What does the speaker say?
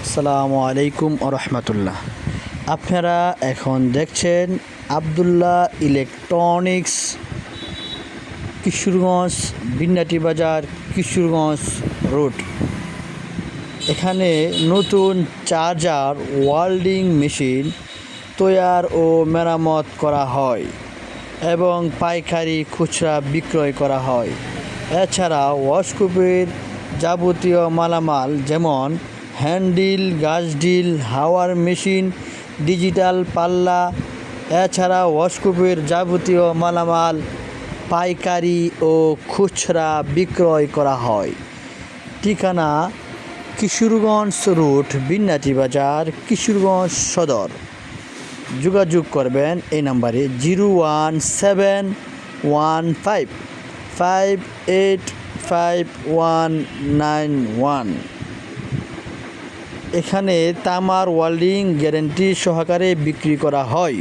আসসালামু আলাইকুম রহমতুল্লাহ। আপনারা এখন দেখছেন আবদুল্লাহ ইলেকট্রনিক্স, কিশোরগঞ্জ, বিন্নাটি বাজার, কিশোরগঞ্জ রোড। এখানে নতুন চার্জার ওয়েল্ডিং মেশিন তৈয়ার ও মেরামত করা হয় এবং পাইকারি খুচরা বিক্রয় করা হয়। এছাড়া ওয়াশকোপের যাবতীয় মালামাল যেমন হ্যান্ডডিল, গাছডিল, হাওয়ার মেশিন, ডিজিটাল পাল্লা, এছাড়া ওয়াশকোপের যাবতীয় মালামাল পাইকারি ও খুচরা বিক্রয় করা হয়। ঠিকানা কিশোরগঞ্জ রোড, বিন্নাটি বাজার, কিশোরগঞ্জ সদর। যোগাযোগ করবেন এই নাম্বারে 01715585191। এখানে তামার ওয়েল্ডিং গ্যারান্টি সহকারে বিক্রি করা হয়।